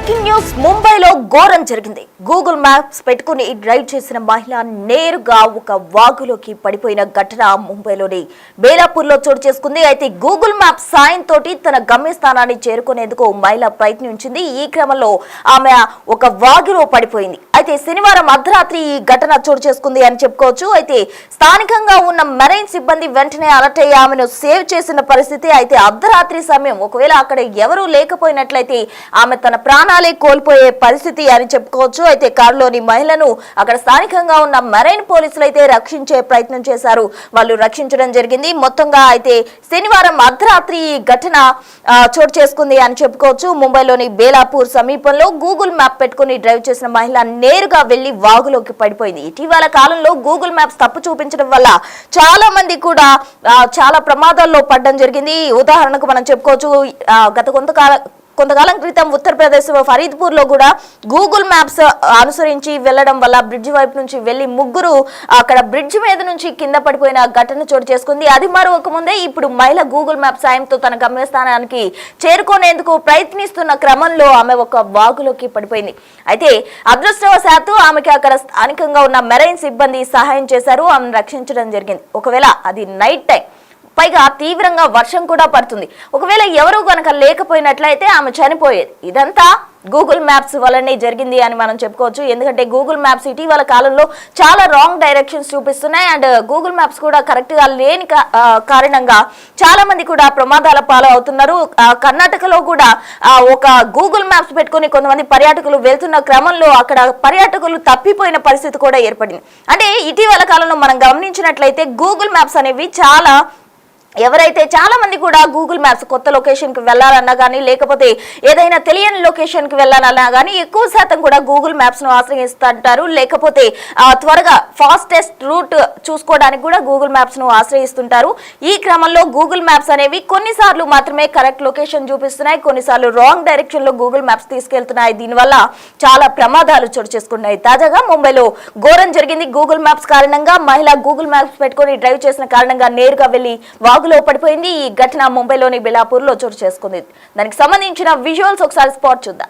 Breaking news ముంబైలో ఘోరం జరిగింది. గూగుల్ మ్యాప్స్ పెట్టుకుని డ్రైవ్ చేసిన మహిళ నేరుగా ఒక వాగులోకి పడిపోయిన ఘటన ముంబైలోని బేలాపూర్లో చోటు చేసుకుంది. అయితే గూగుల్ మ్యాప్ సాయంతో తన గమ్యస్థానాన్ని చేరుకునేందుకు మహిళ ప్రయత్నించింది. ఈ క్రమంలో ఆమె ఒక వాగులో పడిపోయింది. అయితే శనివారం అర్ధరాత్రి ఈ ఘటన చోటు చేసుకుంది అని చెప్పుకోవచ్చు. అయితే స్థానికంగా ఉన్న మెరైన్ సిబ్బంది వెంటనే అలర్ట్ అయ్యి ఆమెను సేవ్ చేసిన పరిస్థితి. అయితే అర్ధరాత్రి సమయం ఒకవేళ అక్కడ ఎవరూ లేకపోయినట్లయితే ఆమె తన ప్రాణాలే కోల్పోయే పరిస్థితి అని చెప్పుకోవచ్చు. అయితే కారులోని మహిళను అక్కడ స్థానికంగా ఉన్న మెరైన్ పోలీసులు అయితే రక్షించే ప్రయత్నం చేశారు. వాళ్ళు రక్షించడం జరిగింది. మొత్తంగా అయితే శనివారం అర్ధరాత్రి ఈ ఘటన చోటు చేసుకుంది అని చెప్పుకోవచ్చు. ముంబైలోని బేలాపూర్ సమీపంలో గూగుల్ మ్యాప్ పెట్టుకుని డ్రైవ్ చేసిన మహిళ నేరుగా వెళ్లి వాగులోకి పడిపోయింది. ఇటీవల కాలంలో గూగుల్ మ్యాప్స్ తప్పు చూపించడం వల్ల చాలా మంది కూడా చాలా ప్రమాదాల్లో పడడం జరిగింది. ఉదాహరణకు మనం చెప్పుకోవచ్చు, గత కొంతకాలం క్రితం ఉత్తరప్రదేశ్ ఫరీద్పూర్ లో కూడా గూగుల్ మ్యాప్స్ అనుసరించి వెళ్లడం వల్ల బ్రిడ్జ్ వైపు నుంచి వెళ్లి ముగ్గురు అక్కడ బ్రిడ్జ్ మీద నుంచి కింద పడిపోయిన ఘటన చోటు చేసుకుంది. అది మరొక ముందే ఇప్పుడు మహిళ గూగుల్ మ్యాప్ సాయంతో తన గమ్యస్థానానికి చేరుకునేందుకు ప్రయత్నిస్తున్న క్రమంలో ఆమె ఒక వాగులోకి పడిపోయింది. అయితే అదృష్టవశాత్తు ఆమెకి అక్కడ స్థానికంగా ఉన్న మెరైన్ సిబ్బంది సహాయం చేశారు. ఆమెను రక్షించడం జరిగింది. ఒకవేళ అది నైట్ టైం, పైగా తీవ్రంగా వర్షం కూడా పడుతుంది, ఒకవేళ ఎవరు కనుక లేకపోయినట్లయితే ఆమె చనిపోయేది. ఇదంతా గూగుల్ మ్యాప్స్ వల్లనే జరిగింది అని మనం చెప్పుకోవచ్చు. ఎందుకంటే గూగుల్ మ్యాప్స్ ఇటీవల కాలంలో చాలా రాంగ్ డైరెక్షన్స్ చూపిస్తున్నాయి. అండ్ గూగుల్ మ్యాప్స్ కూడా కరెక్ట్ గా లేని కారణంగా చాలా మంది కూడా ప్రమాదాల పాలు అవుతున్నారు. కర్ణాటకలో కూడా ఒక గూగుల్ మ్యాప్స్ పెట్టుకుని కొంతమంది పర్యాటకులు వెళ్తున్న క్రమంలో అక్కడ పర్యాటకులు తప్పిపోయిన పరిస్థితి కూడా ఏర్పడింది. అంటే ఇటీవల కాలంలో మనం గమనించినట్లయితే గూగుల్ మ్యాప్స్ అనేవి ఎవరైతే చాలా మంది కూడా గూగుల్ మ్యాప్స్ కొత్త లొకేషన్ కి వెళ్ళాలన్నా కానీ, లేకపోతే ఏదైనా తెలియని లొకేషన్ కి వెళ్ళాలన్నా కానీ ఎక్కువ శాతం కూడా గూగుల్ మ్యాప్స్ ను ఆశ్రయిస్తుంటారు. లేకపోతే త్వరగా ఫాస్టెస్ట్ రూట్ చూసుకోవడానికి కూడా గూగుల్ మ్యాప్స్ ను ఆశ్రయిస్తుంటారు. ఈ క్రమంలో గూగుల్ మ్యాప్స్ అనేవి కొన్నిసార్లు మాత్రమే కరెక్ట్ లొకేషన్ చూపిస్తున్నాయి, కొన్నిసార్లు రాంగ్ డైరెక్షన్ లో గూగుల్ మ్యాప్స్ తీసుకెళ్తున్నాయి. దీనివల్ల చాలా ప్రమాదాలు చోటు చేసుకున్నాయి. తాజాగా ముంబైలో ఘోరం జరిగింది. గూగుల్ మ్యాప్స్ కారణంగా మహిళ గూగుల్ మ్యాప్స్ పెట్టుకుని డ్రైవ్ చేసిన కారణంగా నేరుగా వెళ్లి వాగులో పడిపోయింది. ఈ ఘటన ముంబైలోని బేలాపూర్ లో చోటు చేసుకుంది. దానికి సంబంధించిన విజువల్స్ ఒకసారి స్పాట్ చూద్దాం.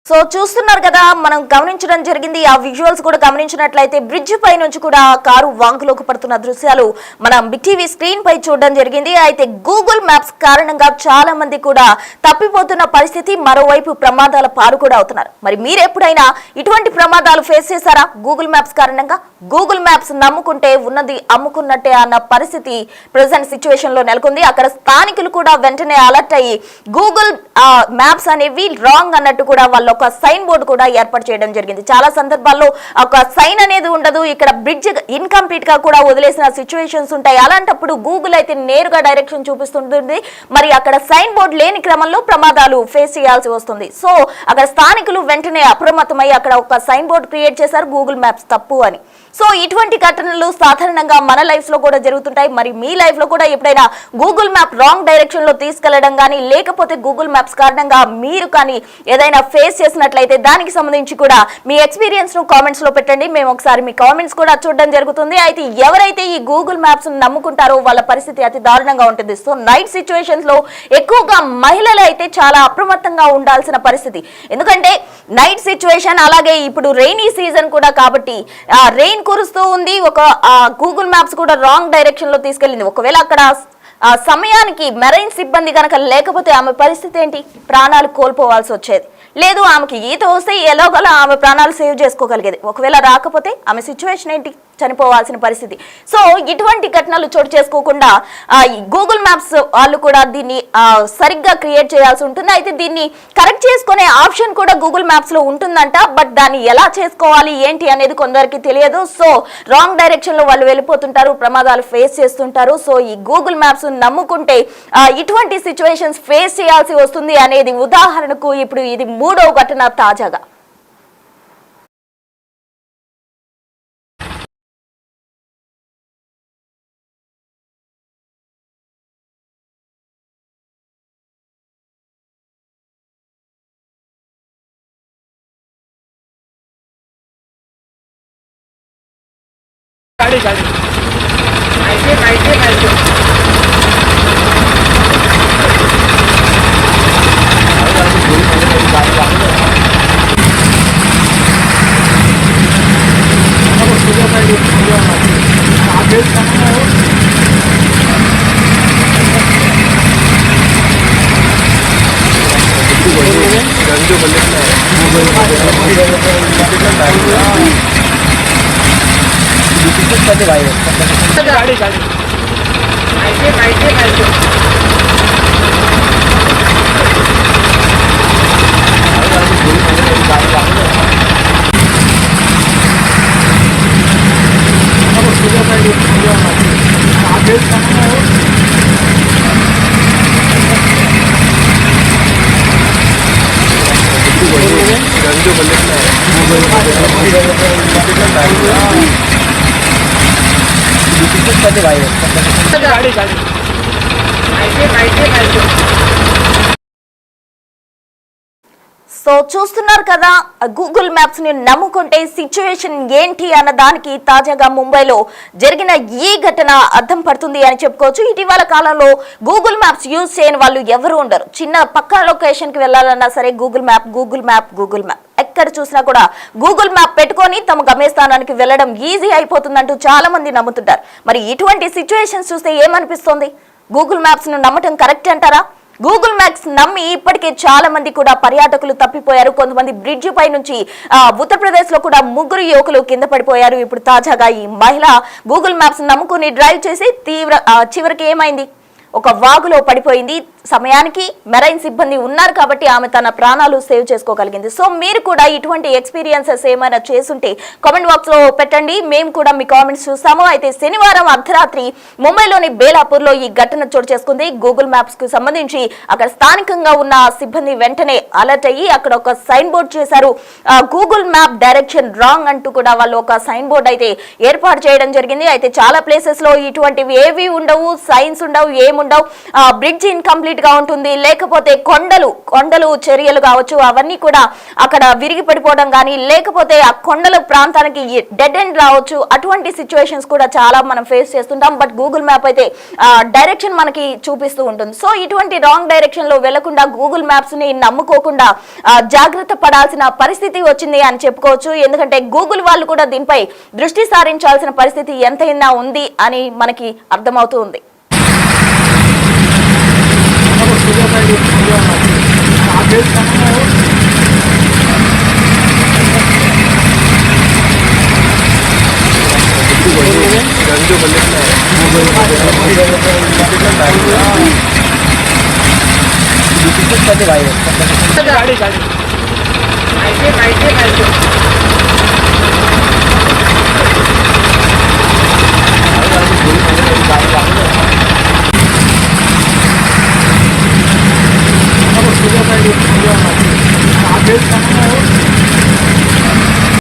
సో చూస్తున్నారు కదా, మనం గమనించడం జరిగింది. ఆ విజువల్స్ కూడా గమనించినట్లయితే బ్రిడ్జ్ పై నుంచి కూడా కారు వాంకులోకి పడుతున్న దృశ్యాలు మనం బిగ్ టీవీ స్క్రీన్ పై చూడడం జరిగింది. అయితే గూగుల్ మ్యాప్స్ కారణంగా చాలా మంది కూడా తప్పిపోతున్న పరిస్థితి, మరోవైపు ప్రమాదాల పాలు కూడా అవుతున్నారు. మరి మీరు ఎప్పుడైనా ఇటువంటి ప్రమాదాలు ఫేస్ చేశారా గూగుల్ మ్యాప్స్ కారణంగా? గూగుల్ మ్యాప్స్ నమ్ముకుంటే ఉన్నది అమ్ముకున్నట్టే అన్న పరిస్థితి ప్రెసెంట్ సిచ్యువేషన్ లో నెలకొంది. అక్కడ స్థానికులు కూడా వెంటనే అలర్ట్ అయ్యి గూగుల్ మ్యాప్స్ అనేవి రాంగ్ అన్నట్టు కూడా వాళ్ళు ఒక సైన్ బోర్డు కూడా ఏర్పాటు చేయడం జరిగింది. చాలా సందర్భాల్లో ఒక సైన్ అనేది ఉండదు, ఇక్కడ బ్రిడ్జ్ ఇన్కంప్లీట్ గా కూడా వదిలేసిన సిచ్యువేషన్స్ ఉంటాయి. అలాంటప్పుడు గూగుల్ అయితే నేరుగా డైరెక్షన్ చూపిస్తుంటుంది. మరి అక్కడ సైన్ బోర్డు లేని క్రమంలో ప్రమాదాలు ఫేస్ చేయాల్సి వస్తుంది. సో అక్కడ స్థానికులు వెంటనే అప్రమత్తమై అక్కడ ఒక సైన్ బోర్డు క్రియేట్ చేశారు, గూగుల్ మ్యాప్స్ తప్పు అని. సో ఇటువంటి ఘటనలు సాధారణంగా మన లైఫ్ లో కూడా జరుగుతుంటాయి. మరి మీ లైఫ్ లో కూడా ఎప్పుడైనా గూగుల్ మ్యాప్ రాంగ్ డైరెక్షన్ లో తీసుకెళ్లడం కానీ, లేకపోతే గూగుల్ మ్యాప్స్ కారణంగా మీరు కానీ ఏదైనా ఫేస్ చేసినట్లయితే దానికి సంబంధించి కూడా మీ ఎక్స్పీరియన్స్ ను కామెంట్స్ లో పెట్టండి. మేము ఒకసారి మీ కామెంట్స్ కూడా చూడడం జరుగుతుంది. అయితే ఎవరైతే ఈ గూగుల్ మ్యాప్స్ నమ్ముకుంటారో వాళ్ళ పరిస్థితి అతి దారుణంగా ఉంటుంది. సో నైట్ సిచ్యువేషన్స్ లో ఎక్కువగా మహిళలు అయితే చాలా అప్రమత్తంగా ఉండాల్సిన పరిస్థితి. ఎందుకంటే నైట్ సిచ్యువేషన్, అలాగే ఇప్పుడు రెయినీ సీజన్ కూడా కాబట్టి రెయిన్ కురుస్తూ ఉంది. ఒక గూగుల్ మ్యాప్స్ కూడా రాంగ్ డైరెక్షన్ లో తీసుకెళ్ళింది. ఒకవేళ అక్కడ సమయానికి మెరైన్ సిబ్బంది కనుక లేకపోతే ఆమె పరిస్థితి ఏంటి? ప్రాణాలు కోల్పోవాల్సి వచ్చేది. లేదు, ఆమెకి ఈత వస్తే ఎలాగోలా ఆమె ప్రాణాలు సేవ్ చేసుకోగలిగేది. ఒకవేళ రాకపోతే ఆమె సిచ్యువేషన్ ఏంటి? చనిపోవాల్సిన పరిస్థితి. సో ఇటువంటి ఘటనలు చోటు చేసుకోకుండా గూగుల్ మ్యాప్స్ వాళ్ళు కూడా దీన్ని సరిగ్గా క్రియేట్ చేయాల్సి ఉంటుంది. అయితే దీన్ని కరెక్ట్ చేసుకునే ఆప్షన్ కూడా గూగుల్ మ్యాప్స్ లో ఉంటుందంట. బట్ దాన్ని ఎలా చేసుకోవాలి ఏంటి అనేది కొందరికి తెలియదు. సో రాంగ్ డైరెక్షన్ లో వాళ్ళు వెళ్ళిపోతుంటారు, ప్రమాదాలు ఫేస్ చేస్తుంటారు. సో ఈ గూగుల్ మ్యాప్స్ నమ్ముకుంటే ఇటువంటి సిచ్యువేషన్స్ ఫేస్ చేయాల్సి వస్తుంది అనేది ఉదాహరణకు ఇప్పుడు ఇది 3వ ఘటన తాజాగా. गाड़ी गाड़ी ऐसे ऐसे ऐसे गाड़ी गाड़ी ऐसे ऐसे ऐसे गाड़ी गाड़ी ऐसे ऐसे ऐसे సో చూస్తున్నారు కదా, గూగుల్ మ్యాప్స్ ని నమ్ముకుంటే సిచ్యువేషన్ ఏంటి అన్న దానికి తాజాగా ముంబైలో జరిగిన ఈ ఘటన అర్థం పడుతుంది అని చెప్పుకోవచ్చు. ఇటీవల కాలంలో గూగుల్ మ్యాప్స్ యూజ్ చేయని వాళ్ళు ఎవరు ఉండరు. చిన్న పక్క లొకేషన్ కి వెళ్ళాలన్నా సరే గూగుల్ మ్యాప్ ఎక్కడ చూసినా కూడా గూగుల్ మ్యాప్ పెట్టుకొని తమ గమ్యస్థానానికి వెళ్ళడం ఈజీ అయిపోతుందంటూ చాలా మంది నమ్ముతుంటారు. మరి ఇటువంటి సిచ్యువేషన్స్ చూస్తే ఏమనిపిస్తోంది? గూగుల్ మ్యాప్స్ ను నమ్మటం కరెక్ట్ అంటారా? గూగుల్ మ్యాప్స్ నమ్మి ఇప్పటికే చాలా మంది కూడా పర్యాటకులు తప్పిపోయారు. కొంతమంది బ్రిడ్జ్ పై నుంచి ఉత్తరప్రదేశ్ లో కూడా 3 యువకులు కింద పడిపోయారు. ఇప్పుడు తాజాగా ఈ మహిళ గూగుల్ మ్యాప్స్ నమ్ముకుని డ్రైవ్ చేసి చివరికి ఏమైంది? ఒక వాగులో పడిపోయింది. సమయానికి మెరైన్ సిబ్బంది ఉన్నారు కాబట్టి ఆమె తన ప్రాణాలు సేవ్ చేసుకోగలిగింది. సో మీరు కూడా ఇటువంటి ఎక్స్పీరియన్సెస్ ఏమైనా చేసుంటే కామెంట్ బాక్స్ లో పెట్టండి, మేము కూడా మీ కామెంట్స్ చూస్తాము. అయితే శనివారం అర్ధరాత్రి ముంబైలోని బేలాపూర్ లో ఈ ఘటన చోటు చేసుకుంది. గూగుల్ మ్యాప్స్ కు సంబంధించి అక్కడ స్థానికంగా ఉన్న సిబ్బంది వెంటనే అలర్ట్ అయ్యి అక్కడ ఒక సైన్ బోర్డ్ చేశారు. గూగుల్ మ్యాప్ డైరెక్షన్ రాంగ్ అంటూ కూడా వాళ్ళు ఒక సైన్ బోర్డ్ అయితే ఏర్పాటు చేయడం జరిగింది. అయితే చాలా ప్లేసెస్ లో ఇటువంటివి ఏవి ఉండవు, సైన్స్ ఉండవు, ఏముండవు, బ్రిడ్జ్ ఇన్కంప్లీట్ గా ఉంటుంది, లేకపోతే కొండలు చర్యలు కావచ్చు, అవన్నీ కూడా అక్కడ విరిగి పడిపోవడం కానీ, లేకపోతే ఆ కొండల ప్రాంతానికి డెడ్ ఎండ్ రావచ్చు. అటువంటి సిచ్యువేషన్స్ కూడా చాలా మనం ఫేస్ చేస్తుంటాం. బట్ గూగుల్ మ్యాప్ అయితే డైరెక్షన్ మనకి చూపిస్తూ ఉంటుంది. సో ఇటువంటి రాంగ్ డైరెక్షన్ లో వెళ్లకుండా గూగుల్ మ్యాప్స్ ని నమ్ముకోకుండా జాగ్రత్త పడాల్సిన పరిస్థితి వచ్చింది అని చెప్పుకోవచ్చు. ఎందుకంటే గూగుల్ వాళ్ళు కూడా దీనిపై దృష్టి సారించాల్సిన పరిస్థితి ఎంతైనా ఉంది అని మనకి అర్థమవుతూ ఉంది. गाड़ी गाड़ी ऐसे ऐसे ऐसे